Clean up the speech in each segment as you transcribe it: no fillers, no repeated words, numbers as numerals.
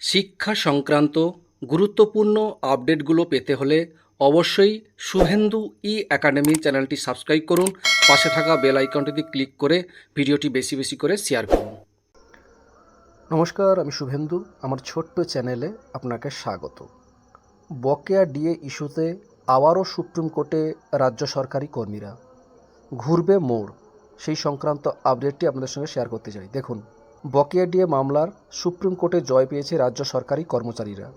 শিক্ষা সংক্রান্ত গুরুত্বপূর্ণ আপডেটগুলো পেতে হলে অবশ্যই শুভেন্দু ই একাডেমি চ্যানেলটি সাবস্ক্রাইব করুন। পাশে থাকা বেল আইকনটিতে ক্লিক করে ভিডিওটি বেশি বেশি করে শেয়ার করুন। নমস্কার, আমি শুভেন্দু। আমার ছোট্ট চ্যানেলে আপনাকে স্বাগত। বকেয়া ডিএ ইস্যুতে আবারও সুপ্রিম কোর্টে রাজ্য সরকারি কর্মীরা। ঘুরবে মোড়, সেই সংক্রান্ত আপডেটটি আপনাদের সঙ্গে শেয়ার করতে চাই। দেখুন, বকেয়া ডিএ মামলার সুপ্রিম কোর্টে জয় পেয়েছে রাজ্য সরকারি কর্মচারীরা।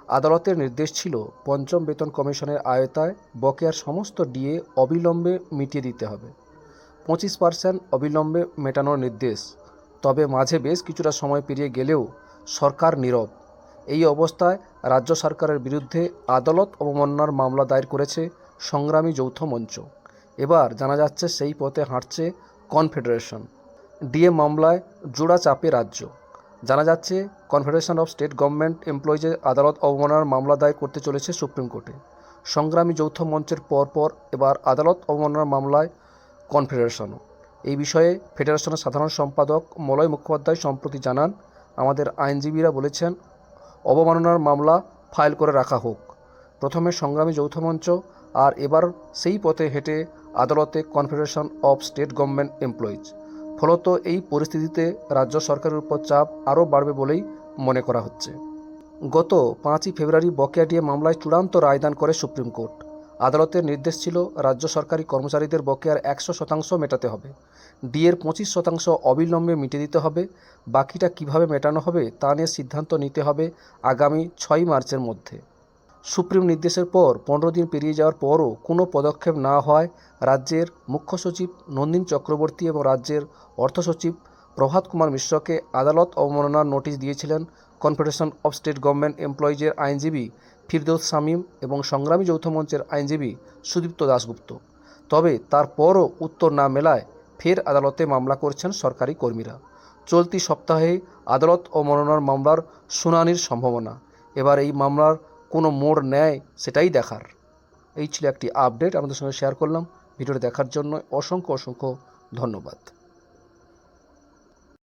আদালতের নির্দেশ ছিল পঞ্চম বেতন কমিশনের আওতায় বকেয়ার সমস্ত ডিএ অবিলম্বে মিটিয়ে দিতে হবে। 25% অবিলম্বে মেটানোর নির্দেশ। তবে মাঝে বেশ কিছুটা সময় পেরিয়ে গেলেও সরকার নীরব। এই অবস্থায় রাজ্য সরকারের বিরুদ্ধে আদালত অবমাননার মামলা দায়ের করেছে সংগ্রামী যৌথ মঞ্চ। এবার জানা যাচ্ছে সেই পথে হাঁটছে কনফেডারেশন। ডিএ মামলায় জোড়া চাপে রাজ্য। জানা যাচ্ছে কনফেডারেশন অফ স্টেট গভর্নমেন্ট এমপ্লয়িজের আদালত অবমাননার মামলা দায়ের করতে চলেছে সুপ্রিম কোর্টে। সংগ্রামী যৌথ মঞ্চের পরপর এবার আদালত অবমাননার মামলায় কনফেডারেশনও। এই বিষয়ে ফেডারেশনের সাধারণ সম্পাদক মলয় মুখোপাধ্যায় সম্প্রতি জানান, আমাদের আইনজীবীরা বলেছেন অবমাননার মামলা ফাইল করে রাখা হোক। প্রথমে সংগ্রামী যৌথ মঞ্চ, আর এবার সেই পথে হেঁটে আদালতে confederation of state government employees. ফলত এই পরিস্থিতিতে রাজ্য সরকারের উপর চাপ আরও বাড়বে বলেই মনে করা হচ্ছে। গত 5ই ফেব্রুয়ারি বকেয়া ডিএ মামলায় চূড়ান্ত রায়দান করে সুপ্রিম কোর্ট। আদালতের নির্দেশ ছিল রাজ্য সরকারি কর্মচারীদের বকেয়ার 100% মেটাতে হবে। ডিএর 25% অবিলম্বে মিটিয়ে দিতে হবে। বাকিটা কিভাবে মেটানো হবে তা নিয়ে সিদ্ধান্ত নিতে হবে আগামী 6 মার্চের মধ্যে। সুপ্রিম নির্দেশের পর 15 দিন পেরিয়ে যাওয়ার পরও কোনো পদক্ষেপ না হওয়ায় রাজ্যের মুখ্য সচিব নন্দিন চক্রবর্তী এবং রাজ্যের অর্থ সচিব প্রভাত কুমার মিশ্রকে আদালত অবমাননার নোটিশ দিয়েছিলেন কনফেডারেশন অফ স্টেট গভর্নমেন্ট এমপ্লয়িজের আইনজীবী ফিরদৌস শামীম এবং সংগ্রামী যৌথ মঞ্চের আইনজীবী সুদীপ্ত দাশগুপ্ত। তবে তারপরও উত্তর না মেলায় ফের আদালতে মামলা করছেন সরকারি কর্মীরা। চলতি সপ্তাহে আদালত অবমাননার মামলার শুনানির সম্ভাবনা। এবার এই মামলার কোনো মোড় নেয় সেটাই দেখার। এই ছিল একটি আপডেট আমাদের সঙ্গে শেয়ার করলাম। ভিডিওটি দেখার জন্য অসংখ্য ধন্যবাদ।